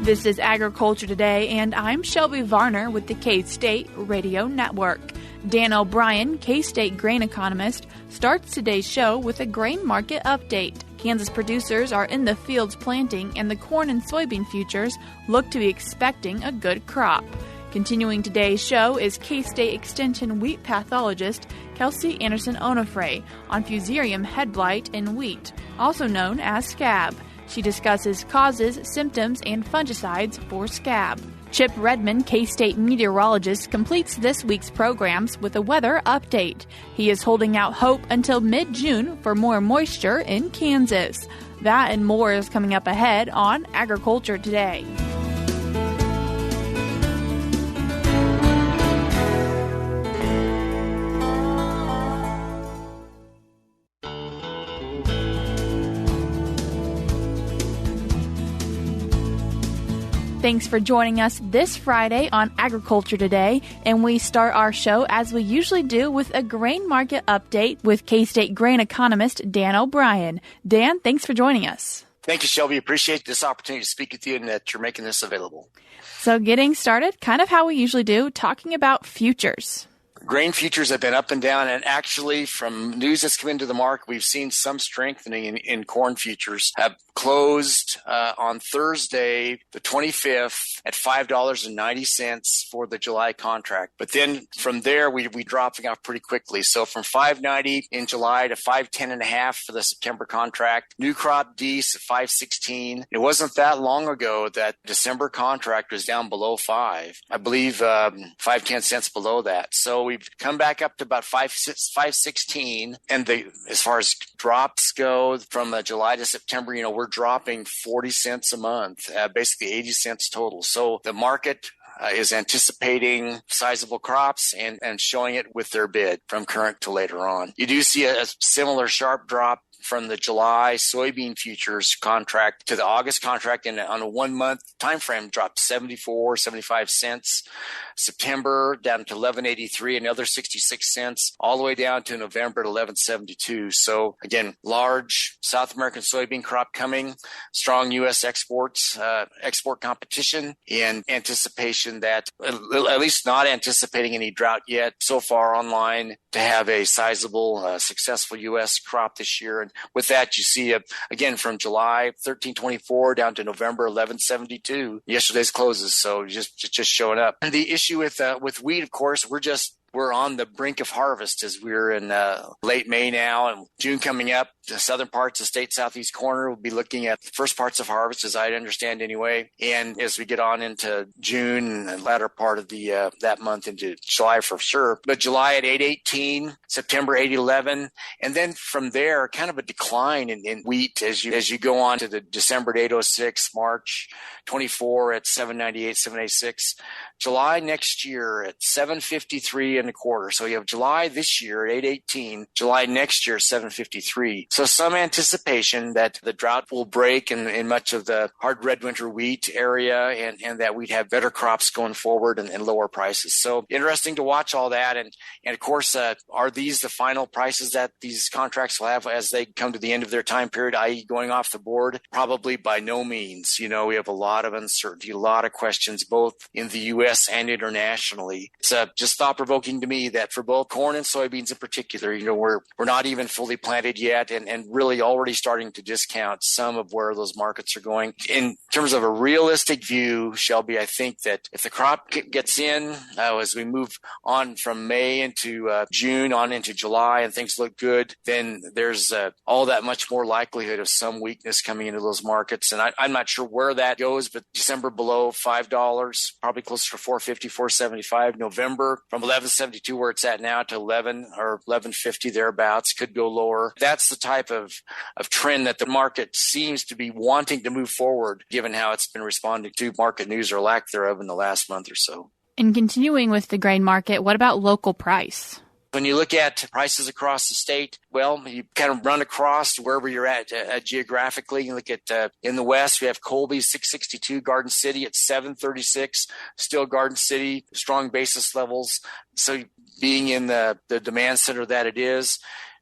This is Agriculture Today, and I'm Shelby Varner with the K-State Radio Network. Dan O'Brien, K-State grain economist, starts today's show with a grain market update. Kansas producers are in the fields planting, and the corn and soybean futures look to be expecting a good crop. Continuing today's show is K-State Extension wheat pathologist Kelsey Andersen Onofre on Fusarium Head Blight in wheat, also known as Scab. She discusses causes, symptoms, and fungicides for Scab. Chip Redmond, K-State meteorologist, completes this week's programs with a weather update. He is holding out hope until mid-June for more moisture in Kansas. That and more is coming up ahead on Agriculture Today. Thanks for joining us this Friday on Agriculture Today, and we start our show as we usually do with a grain market update with K-State grain economist Dan O'Brien. Dan, thanks for joining us. Thank you, Shelby. Appreciate this opportunity to speak with you and that you're making this available. So getting started, kind of how we usually do, talking about futures. Grain futures have been up and down, and actually from news that's come into the market, we've seen some strengthening in corn futures. Have closed on Thursday, the 25th, at $5.90 for the July contract. But then from there, we dropping off pretty quickly. So from $5.90 in July to $5.10.5 for the September contract. New crop D's at $5.16. It wasn't that long ago that December contract was down below $5. I believe 5.10 cents below that. So we've come back up to about $5.16. And as far as drops go from July to September, we're dropping 40 cents a month, basically 80 cents total. So the market is anticipating sizable crops and showing it with their bid from current to later on. You do see a similar sharp drop from the July soybean futures contract to the August contract, and on a 1 month time frame dropped 75 cents. September down to $11.83, another 66 cents, all the way down to November at $11.72. So again, large South American soybean crop coming, strong U.S. exports, export competition, in anticipation that, at least not anticipating any drought yet, so far online to have a sizable, successful U.S. crop this year. And with that, you see, again, from July 13.24 down to November 11.72, yesterday's closes. So just showing up. And the issue with wheat, of course, we're on the brink of harvest as we're in late May now, and June coming up. The southern parts of the state, southeast corner, will be looking at the first parts of harvest, as I understand anyway. And as we get on into June and the latter part of that month into July for sure. But July at 8.18, September 8.11, and then from there, kind of a decline in wheat as you go on to the December at 8.06, March 24 at 7.98, 7.86. July next year at 7.53 and a quarter. So you have July this year at 8.18, July next year 7.53. So some anticipation that the drought will break in much of the hard red winter wheat area, and that we'd have better crops going forward and lower prices. So interesting to watch all that. And of course, are these the final prices that these contracts will have as they come to the end of their time period, i.e. going off the board? Probably by no means. We have a lot of uncertainty, a lot of questions, both in the U.S. and internationally. It's just thought-provoking to me that for both corn and soybeans in particular, we're not even fully planted yet, and really already starting to discount some of where those markets are going. In terms of a realistic view, Shelby, I think that if the crop gets in as we move on from May into June on into July and things look good, then there's all that much more likelihood of some weakness coming into those markets. And I'm not sure where that goes, but December below $5, probably closer to $4.50, $4.75. November from $11.72 where it's at now to $11 or $11.50 thereabouts, could go lower. That's the type of trend that the market seems to be wanting to move forward, given how it's been responding to market news or lack thereof in the last month or so. And continuing with the grain market, what about local price? When you look at prices across the state, well, you kind of run across wherever you're at geographically. You look at in the West, we have Colby, 662, Garden City at 736, still Garden City, strong basis levels. So being in the demand center that it is,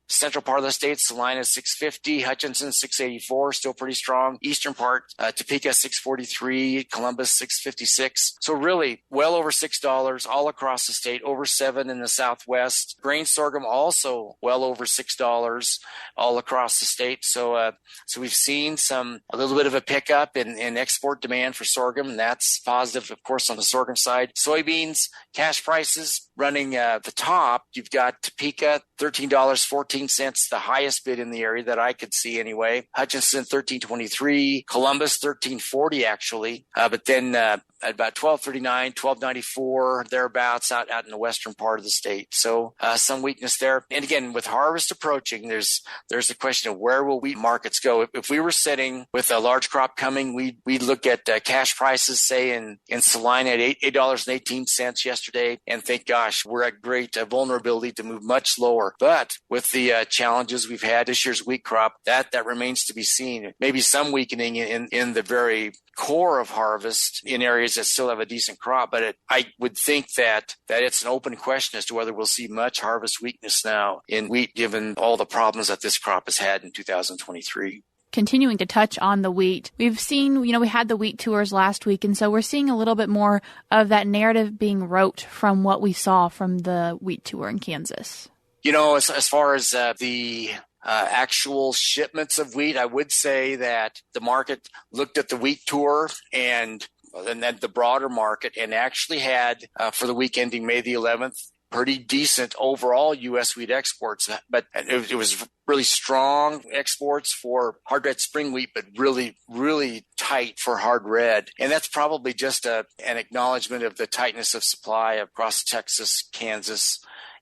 Central part of the state, Salina 650, Hutchinson 684, still pretty strong. Eastern part, Topeka 643, Columbus 656. So really well over $6 all across the state, over $7 in the Southwest. Grain sorghum also well over $6 all across the state. So we've seen a little bit of a pickup in export demand for sorghum, and that's positive, of course, on the sorghum side. Soybeans, cash prices running the top. You've got Topeka, $13.14, the highest bid in the area that I could see anyway. Hutchinson, $13.23. Columbus, $13.40 actually. But then at about $12.39, $12.94, thereabouts out in the western part of the state. So some weakness there. And again, with harvest approaching, there's the question of where will wheat markets go? If we were sitting with a large crop coming, we'd look at cash prices, say in Salina at $8.18 yesterday, and think, gosh, we're at great vulnerability to move much lower. But with the challenges we've had this year's wheat crop, that remains to be seen. Maybe some weakening in the very core of harvest in areas that still have a decent crop, but I would think that it's an open question as to whether we'll see much harvest weakness now in wheat, given all the problems that this crop has had in 2023. Continuing to touch on the wheat, we've seen, we had the wheat tours last week, and so we're seeing a little bit more of that narrative being wrote from what we saw from the wheat tour in Kansas. As far as the actual shipments of wheat, I would say that the market looked at the wheat tour and then the broader market and actually had, for the week ending May the 11th, pretty decent overall U.S. wheat exports, but it was really strong exports for hard red spring wheat, but really, really tight for hard red. And that's probably just an acknowledgement of the tightness of supply across Texas, Kansas,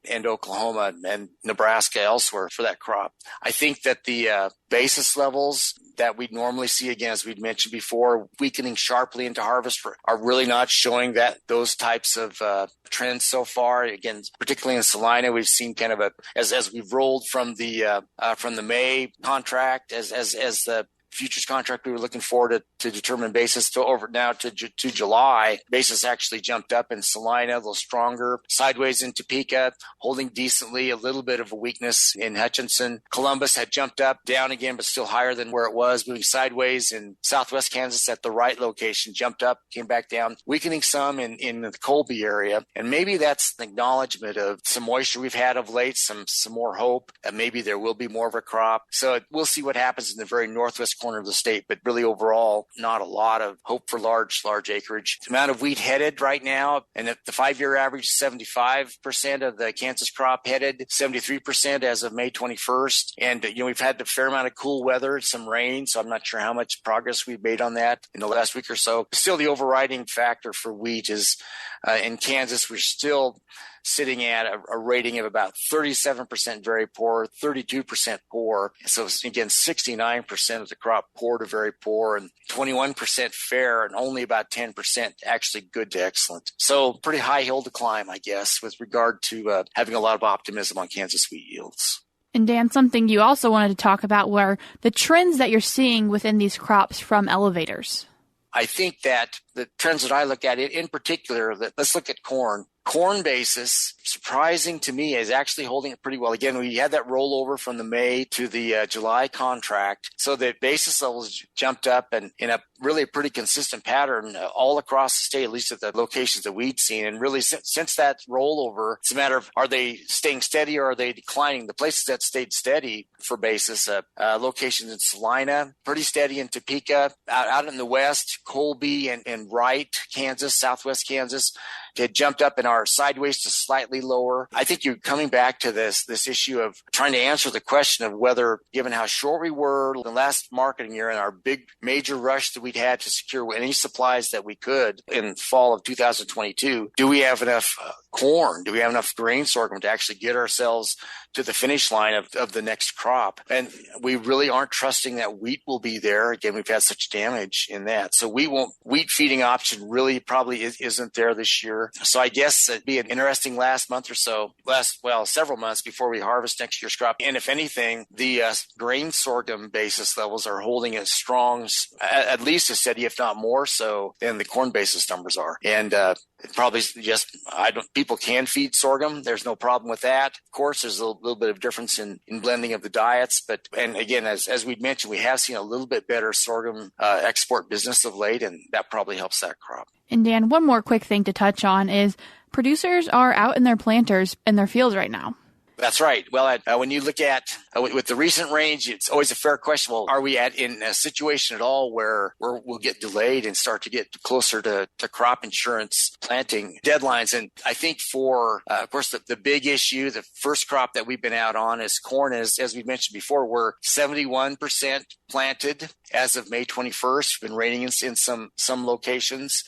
and Oklahoma and Nebraska elsewhere for that crop. I think that the basis levels that we'd normally see, again, as we'd mentioned before, weakening sharply into harvest are really not showing those types of trends so far. Again, particularly in Salina, we've seen kind of as we've rolled from the May contract, as the futures contract we were looking forward to determine basis to over now to July. Basis actually jumped up in Salina, a little stronger, sideways in Topeka, holding decently, a little bit of a weakness in Hutchinson. Columbus had jumped up, down again, but still higher than where it was, moving sideways in southwest Kansas at the right location, jumped up, came back down, weakening some in the Colby area. And maybe that's an acknowledgement of some moisture we've had of late, some more hope, and maybe there will be more of a crop. So we'll see what happens in the very northwest corner of the state, but really overall, not a lot of hope for large acreage. The amount of wheat headed right now, and the 5-year average, 75% of the Kansas crop headed, 73% as of May 21st. And, we've had a fair amount of cool weather, some rain, so I'm not sure how much progress we've made on that in the last week or so. Still, the overriding factor for wheat is in Kansas, we're still sitting at a rating of about 37% very poor, 32% poor. So again, 69% of the crop poor to very poor, and 21% fair, and only about 10% actually good to excellent. So pretty high hill to climb, I guess, with regard to having a lot of optimism on Kansas wheat yields. And Dan, something you also wanted to talk about were the trends that you're seeing within these crops from elevators. I think that the trends that I look at, in particular, let's look at corn. Corn basis, surprising to me, is actually holding it pretty well. Again, we had that rollover from the May to the July contract. So the basis levels jumped up and in a really pretty consistent pattern all across the state, at least at the locations that we'd seen. And really since that rollover, it's a matter of, are they staying steady or are they declining? The places that stayed steady for basis, locations in Salina, pretty steady in Topeka, out in the west, Colby and Wright, Kansas, southwest Kansas, had jumped up in our sideways to slightly lower. I think you're coming back to this issue of trying to answer the question of whether, given how short we were the last marketing year and our big major rush that we'd had to secure any supplies that we could in fall of 2022, do we have enough corn? Do we have enough grain sorghum to actually get ourselves to the finish line of the next crop? And we really aren't trusting that wheat will be there. Again, we've had such damage in that. So wheat feeding option really probably isn't there this year. year. So I guess it'd be an interesting several months before we harvest next year's crop. And if anything, the grain sorghum basis levels are holding as strong, at least as steady, if not more so, than the corn basis numbers are. And probably people can feed sorghum. There's no problem with that. Of course, there's a little bit of difference in blending of the diets. And again, as we'd mentioned, we have seen a little bit better sorghum export business of late, and that probably helps that crop. And Dan, one more quick thing to touch on is producers are out in their planters in their fields right now. That's right. Well, when you look at with the recent range, it's always a fair question. Well, are we in a situation at all where we'll get delayed and start to get closer to crop insurance planting deadlines? And I think of course, the big issue, the first crop that we've been out on is corn. As we mentioned before, we're 71% planted as of May 21st. Been raining in some locations.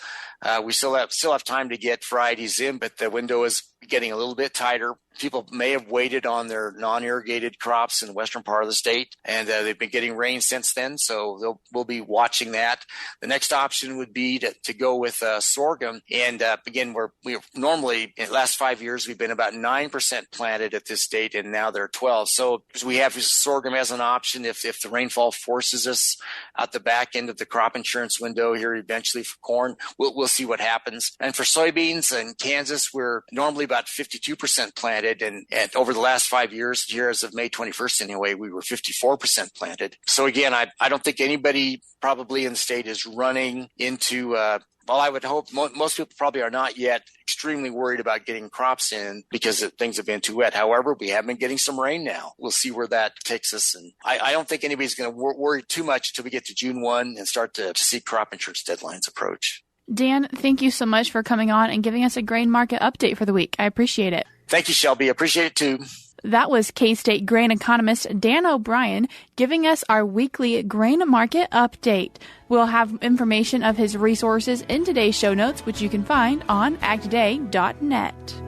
We still have time to get varieties in, but the window is getting a little bit tighter. People may have waited on their non-irrigated crops in the western part of the state, and they've been getting rain since then, so we'll be watching that. The next option would be to go with sorghum, and again, we normally in the last 5 years we've been about 9% planted at this date, and now they're 12. So we have sorghum as an option if the rainfall forces us out the back end of the crop insurance window here eventually for corn. We'll see what happens. And for soybeans in Kansas, we're normally about 52% planted. And over the last 5 years, as of May 21st anyway, we were 54% planted. So again, I don't think anybody probably in the state is running into, I would hope most people probably are not yet extremely worried about getting crops in because things have been too wet. However, we have been getting some rain now. We'll see where that takes us. And I don't think anybody's going to worry too much until we get to June 1 and start to see crop insurance deadlines approach. Dan, thank you so much for coming on and giving us a grain market update for the week. I appreciate it. Thank you, Shelby. Appreciate it too. That was K-State grain economist Dan O'Brien giving us our weekly grain market update. We'll have information of his resources in today's show notes, which you can find on agtoday.net.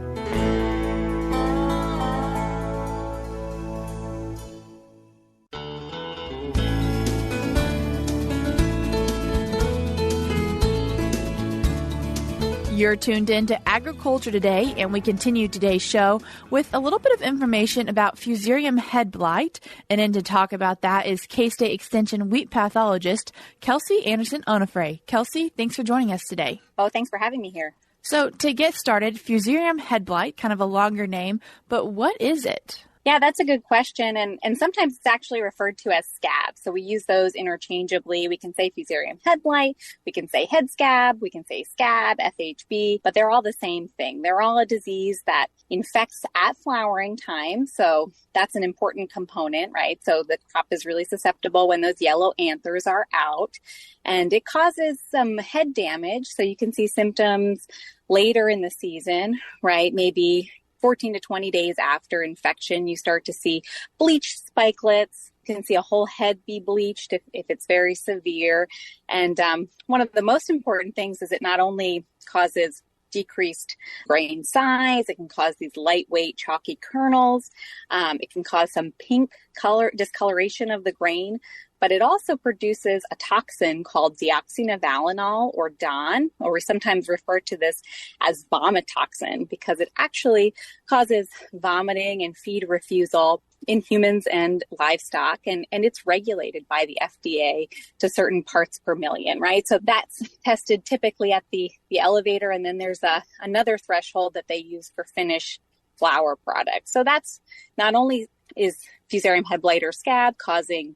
You're tuned in to Agriculture Today, and we continue today's show with a little bit of information about Fusarium Head Blight. And in to talk about that is K-State Extension wheat pathologist Kelsey Andersen Onofre. Kelsey, thanks for joining us today. Oh, thanks for having me here. So to get started, Fusarium Head Blight, kind of a longer name, but what is it? Yeah, that's a good question. And sometimes it's actually referred to as scab. So we use those interchangeably. We can say Fusarium Head Blight, we can say head scab, we can say scab, FHB, but they're all the same thing. They're all a disease that infects at flowering time. So that's an important component, right? So the crop is really susceptible when those yellow anthers are out, and it causes some head damage. So you can see symptoms later in the season, right? Maybe 14 to 20 days after infection, you start to see bleached spikelets. You can see a whole head be bleached if it's very severe. And one of the most important things is it not only causes decreased grain size, it can cause these lightweight, chalky kernels. It can cause some pink color, discoloration of the grain. But it also produces a toxin called deoxynivalenol, or DON, or we sometimes refer to this as vomitoxin because it actually causes vomiting and feed refusal in humans and livestock, and it's regulated by the FDA to certain parts per million, right? So that's tested typically at the elevator, and then there's another threshold that they use for finished flour products. So that's not only is Fusarium Head Blight or scab causing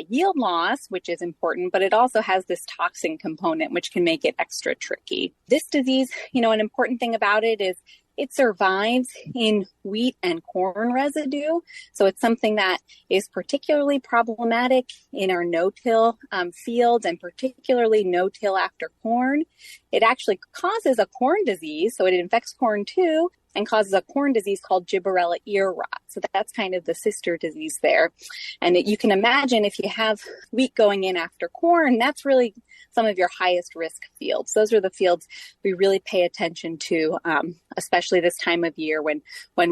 yield loss, which is important, but it also has this toxin component, which can make it extra tricky. This disease, an important thing about it is it survives in wheat and corn residue. So it's something that is particularly problematic in our no-till fields, and particularly no-till after corn. It actually causes a corn disease, so it infects corn too, and causes a corn disease called gibberella ear rot. So that's kind of the sister disease there. And you can imagine if you have wheat going in after corn, that's really some of your highest risk fields. Those are the fields we really pay attention to, especially this time of year when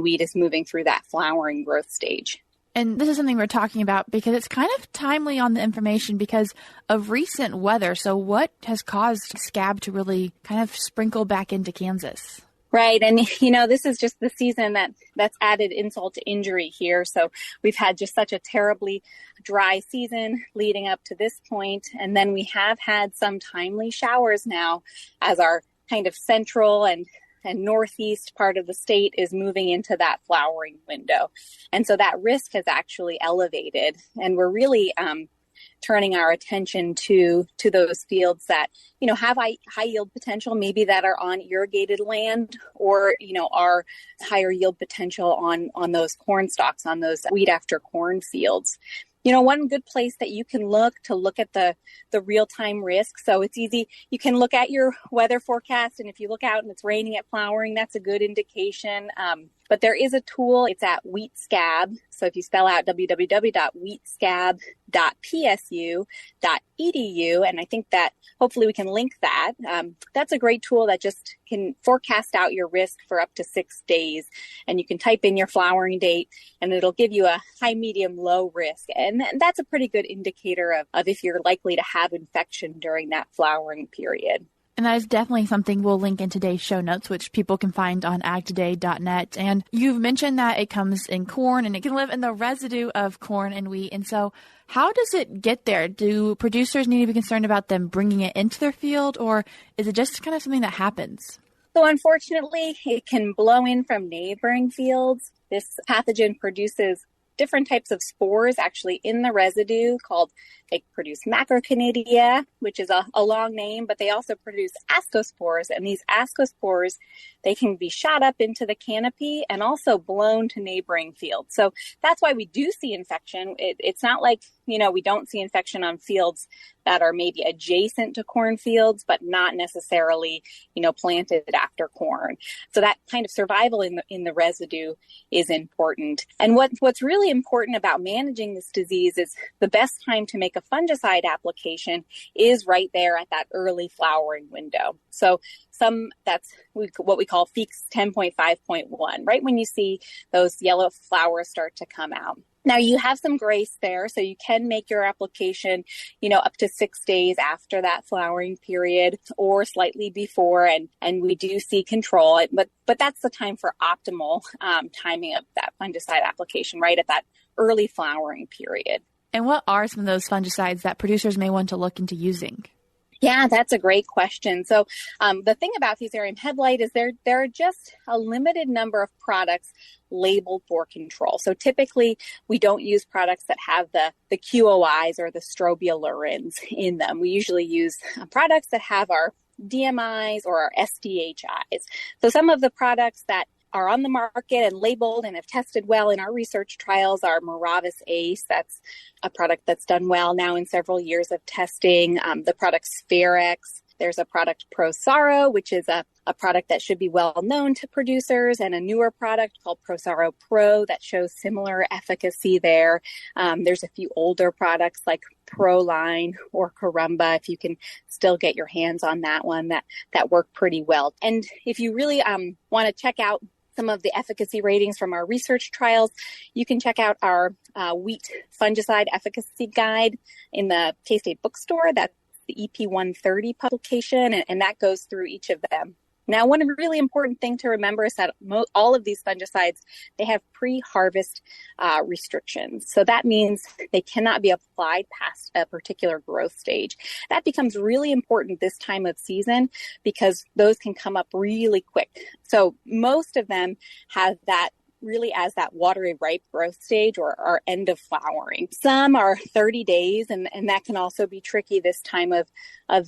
wheat is moving through that flowering growth stage. And this is something we're talking about because it's kind of timely on the information because of recent weather. So what has caused scab to really kind of sprinkle back into Kansas? Right. And, this is just the season that's added insult to injury here. So we've had just such a terribly dry season leading up to this point. And then we have had some timely showers now as our kind of central and northeast part of the state is moving into that flowering window. And so that risk has actually elevated. And we're really turning our attention to those fields that, have high yield potential, maybe that are on irrigated land or, are higher yield potential on those corn stalks, on those wheat after corn fields. One good place that you can look at the real-time risk. So it's easy. You can look at your weather forecast, and if you look out and it's raining at flowering, that's a good indication. But there is a tool. It's at Wheat Scab. So if you spell out www.wheatscab.psu.edu, and I think that hopefully we can link that. That's a great tool that just can forecast out your risk for up to 6 days. And you can type in your flowering date and it'll give you a high, medium, low risk. And that's a pretty good indicator of if you're likely to have infection during that flowering period. And that is definitely something we'll link in today's show notes, which people can find on agtoday.net. And you've mentioned that it comes in corn and it can live in the residue of corn and wheat. And so how does it get there? Do producers need to be concerned about them bringing it into their field, or is it just kind of something that happens? So unfortunately, it can blow in from neighboring fields. This pathogen produces different types of spores actually in the residue they produce macroconidia, which is a long name, but they also produce ascospores. And these ascospores, they can be shot up into the canopy and also blown to neighboring fields. So that's why we do see infection. It's not like, we don't see infection on fields that are maybe adjacent to cornfields, but not necessarily, planted after corn. So that kind of survival in the residue is important. And what's really important about managing this disease is the best time to make a fungicide application is right there at that early flowering window. So that's what we call Feeks 10.5.1, right when you see those yellow flowers start to come out. Now you have some grace there, so you can make your application, up to 6 days after that flowering period or slightly before, and we do see control. But that's the time for optimal timing of that fungicide application, right at that early flowering period. And what are some of those fungicides that producers may want to look into using? Yeah, that's a great question. So the thing about Fusarium Head Blight is there are just a limited number of products labeled for control. So typically we don't use products that have the QOIs or the strobilurin in them. We usually use products that have our DMIs or our SDHIs. So some of the products that are on the market and labeled and have tested well in our research trials are Miravis Ace. That's a product that's done well now in several years of testing. The product Spherex. There's a product Prosaro, which is a product that should be well known to producers, and a newer product called Prosaro Pro that shows similar efficacy there. There's a few older products like Proline or Carumba, if you can still get your hands on that one, that work pretty well. And if you really want to check out some of the efficacy ratings from our research trials, you can check out our wheat fungicide efficacy guide in the K-State bookstore. That's the EP 130 publication, and that goes through each of them. Now, one really important thing to remember is that all of these fungicides, they have pre-harvest restrictions. So that means they cannot be applied past a particular growth stage. That becomes really important this time of season because those can come up really quick. So most of them have that really as that watery ripe growth stage or end of flowering. Some are 30 days, and that can also be tricky this time of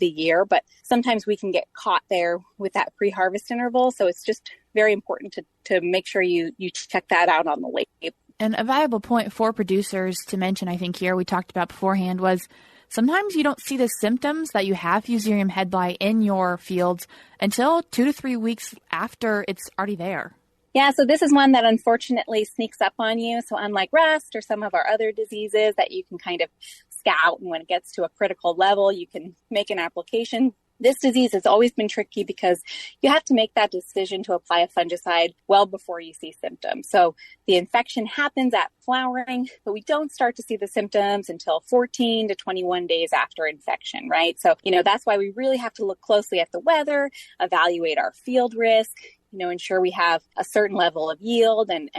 the year, but sometimes we can get caught there with that pre-harvest interval. So it's just very important to make sure you check that out on the label. And a valuable point for producers to mention, I think here we talked about beforehand, was sometimes you don't see the symptoms that you have Fusarium head blight in your fields until 2 to 3 weeks after it's already there. Yeah, so this is one that unfortunately sneaks up on you. So unlike rust or some of our other diseases that you can kind of scout, and when it gets to a critical level, you can make an application, This disease has always been tricky because you have to make that decision to apply a fungicide well before you see symptoms. So the infection happens at flowering, but we don't start to see the symptoms until 14 to 21 days after infection, right? So, that's why we really have to look closely at the weather, evaluate our field risk, ensure we have a certain level of yield and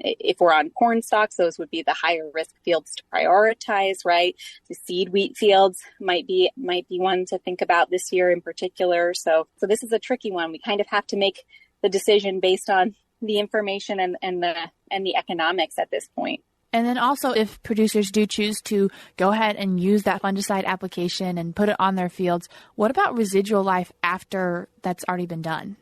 if we're on corn stalks, those would be the higher risk fields to prioritize, right? The seed wheat fields might be one to think about this year in particular. So this is a tricky one. We kind of have to make the decision based on the information and the economics at this point. And then also, if producers do choose to go ahead and use that fungicide application and put it on their fields, what about residual life after that's already been done?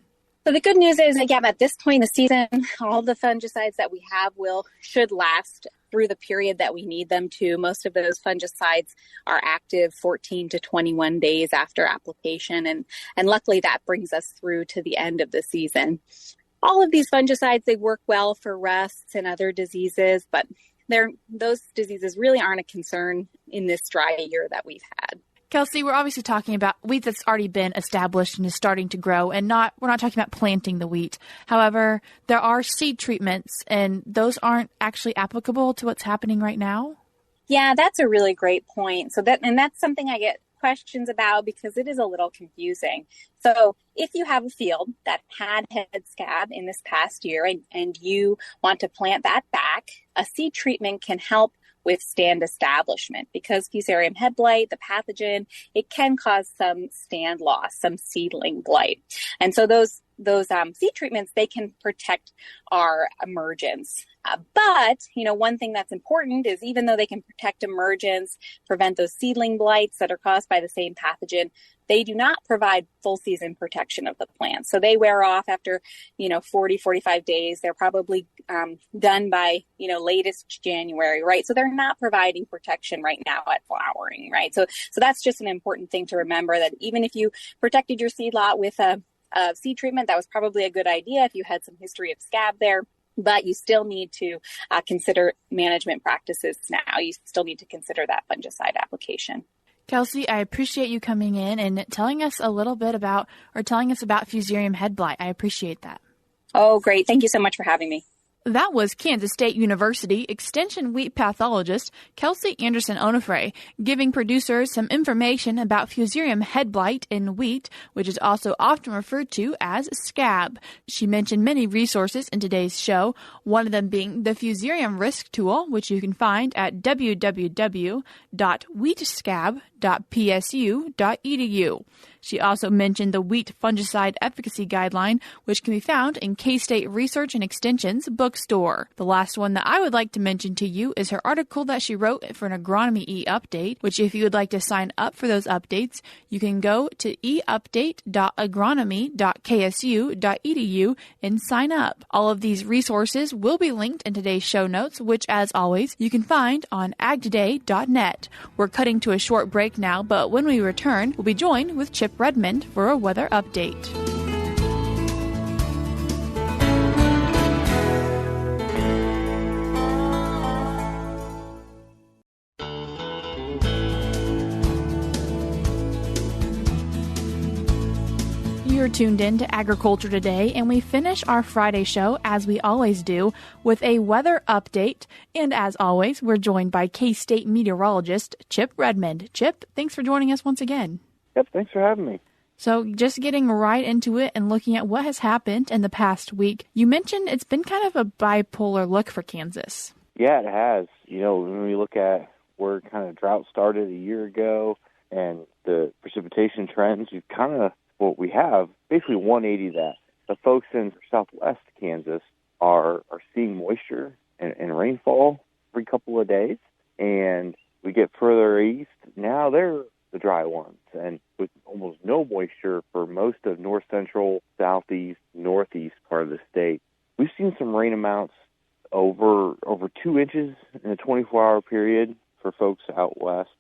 So the good news is, again, at this point in the season, all the fungicides that we have should last through the period that we need them to. Most of those fungicides are active 14 to 21 days after application, and luckily that brings us through to the end of the season. All of these fungicides, they work well for rusts and other diseases, but those diseases really aren't a concern in this dry year that we've had. Kelsey, we're obviously talking about wheat that's already been established and is starting to grow, and we're not talking about planting the wheat. However, there are seed treatments, and those aren't actually applicable to what's happening right now? Yeah, that's a really great point. That's something I get questions about because it is a little confusing. So if you have a field that had head scab in this past year and you want to plant that back, a seed treatment can help withstand establishment because Fusarium head blight, the pathogen, it can cause some stand loss, some seedling blight. And so those seed treatments, they can protect our emergence. But, one thing that's important is even though they can protect emergence, prevent those seedling blights that are caused by the same pathogen, they do not provide full season protection of the plant. So they wear off after, 40, 45 days. They're probably done by, latest January, right? So they're not providing protection right now at flowering, right? So that's just an important thing to remember, that even if you protected your seed lot with a seed treatment, that was probably a good idea if you had some history of scab there. But you still need to consider management practices now. You still need to consider that fungicide application. Kelsey, I appreciate you coming in and telling us about Fusarium Head Blight. I appreciate that. Oh, great. Thank you so much for having me. That was Kansas State University Extension Wheat Pathologist Kelsey Andersen Onofre giving producers some information about Fusarium Head Blight in wheat, which is also often referred to as scab. She mentioned many resources in today's show, one of them being the Fusarium Risk Tool, which you can find at www.wheatscab.psu.edu. She also mentioned the Wheat Fungicide Efficacy Guideline, which can be found in K-State Research and Extension's bookstore. The last one that I would like to mention to you is her article that she wrote for an Agronomy eUpdate, which if you would like to sign up for those updates, you can go to eUpdate.agronomy.ksu.edu and sign up. All of these resources will be linked in today's show notes, which as always, you can find on agtoday.net. We're cutting to a short break now, but when we return, we'll be joined with Chip Redmond for a weather update. You're tuned in to Agriculture Today, and we finish our Friday show, as we always do, with a weather update. And as always, we're joined by K-State meteorologist Chip Redmond. Chip, thanks for joining us once again. Yep, thanks for having me. So just getting right into it and looking at what has happened in the past week, you mentioned it's been kind of a bipolar look for Kansas. Yeah, it has. When we look at where kind of drought started a year ago and the precipitation trends, we have basically 180 that. The folks in southwest Kansas are seeing moisture and rainfall every couple of days. And we get further east, now they're the dry ones. And with almost no moisture for most of north central, southeast, northeast part of the state. We've seen some rain amounts over 2 inches in a 24-hour period for folks out west.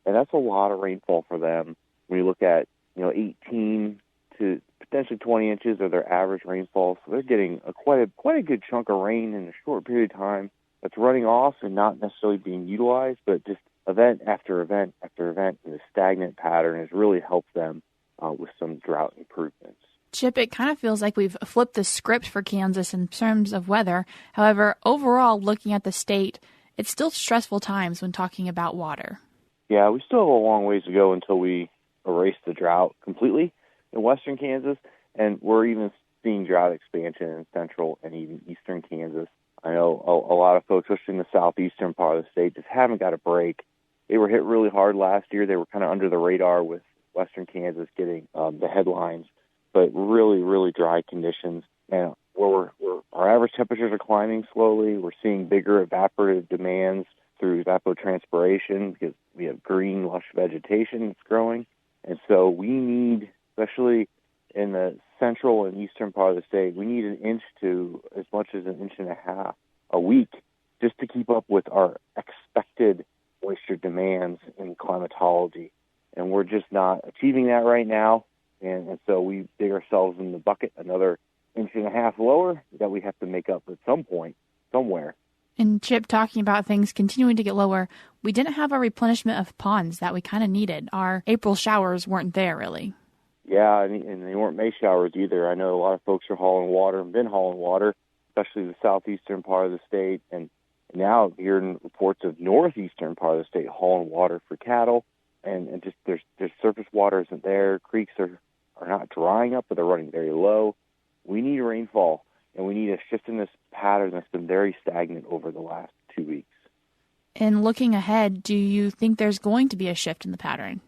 And that's a lot of rainfall for them. When you look at, 18 to potentially 20 inches of their average rainfall. So they're getting quite a good chunk of rain in a short period of time that's running off and not necessarily being utilized, but just event after event after event in a stagnant pattern has really helped them with some drought improvements. Chip, it kind of feels like we've flipped the script for Kansas in terms of weather. However, overall, looking at the state, it's still stressful times when talking about water. Yeah, we still have a long ways to go until we erase the drought completely in western Kansas, and we're even seeing drought expansion in central and even eastern Kansas. I know a lot of folks, especially in the southeastern part of the state, just haven't got a break. They were hit really hard last year. They were kind of under the radar with western Kansas getting the headlines, but really, really dry conditions. And our average temperatures are climbing slowly. We're seeing bigger evaporative demands through evapotranspiration because we have green, lush vegetation that's growing. And so we need, especially in the central and eastern part of the state, we need an inch to as much as an inch and a half a week just to keep up with our expected moisture demands in climatology. And we're just not achieving that right now. And so we dig ourselves in the bucket another inch and a half lower that we have to make up at some point, somewhere. And Chip, talking about things continuing to get lower, we didn't have a replenishment of ponds that we kind of needed. Our April showers weren't there, really. Yeah, and they weren't May showers either. I know a lot of folks are hauling water and been hauling water, especially the southeastern part of the state. And now hearing reports of northeastern part of the state hauling water for cattle. And just there's surface water isn't there. Creeks are not drying up, but they're running very low. We need rainfall, and we need a shift in this pattern that's been very stagnant over the last 2 weeks. And looking ahead, do you think there's going to be a shift in the pattern?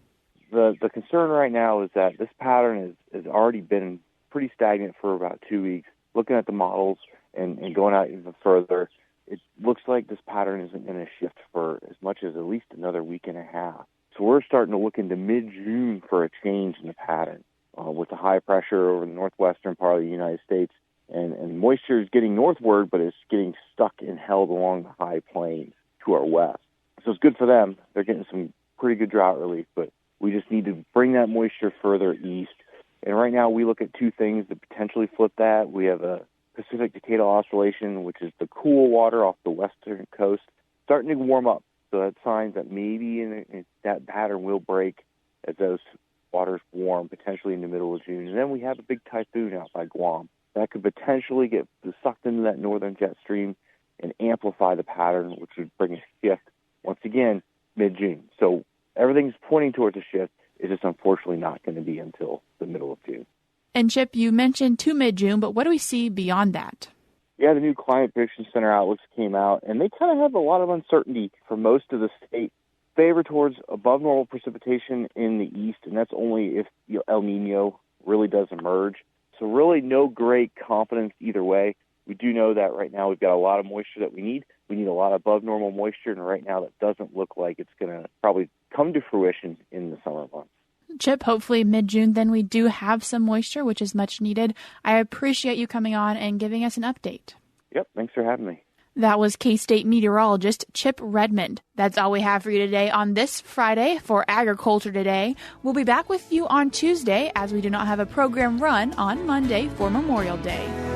The concern right now is that this pattern has already been pretty stagnant for about 2 weeks. Looking at the models and going out even further, it looks like this pattern isn't going to shift for as much as at least another week and a half. So we're starting to look into mid-June for a change in the pattern with the high pressure over the northwestern part of the United States. And moisture is getting northward, but it's getting stuck and held along the high plains to our west. So it's good for them. They're getting some pretty good drought relief, but we just need to bring that moisture further east. And right now we look at two things that potentially flip that. We have a Pacific Decadal Oscillation, which is the cool water off the western coast, starting to warm up. So that's signs that maybe that pattern will break as those waters warm, potentially in the middle of June. And then we have a big typhoon out by Guam. That could potentially get sucked into that northern jet stream and amplify the pattern, which would bring a shift, once again, mid-June. So everything's pointing towards a shift. It's just unfortunately not going to be until the middle of June. And Chip, you mentioned to mid-June, but what do we see beyond that? Yeah, the new Climate Prediction Center outlooks came out, and they kind of have a lot of uncertainty for most of the state. Favor towards above normal precipitation in the east, and that's only if El Nino really does emerge. So really no great confidence either way. We do know that right now we've got a lot of moisture that we need. We need a lot of above normal moisture, and right now that doesn't look like it's going to probably come to fruition in the summer months. Chip, hopefully mid-June, then we do have some moisture, which is much needed. I appreciate you coming on and giving us an update. Yep, thanks for having me. That was K-State meteorologist Chip Redmond. That's all we have for you today on this Friday for Agriculture Today. We'll be back with you on Tuesday as we do not have a program run on Monday for Memorial Day.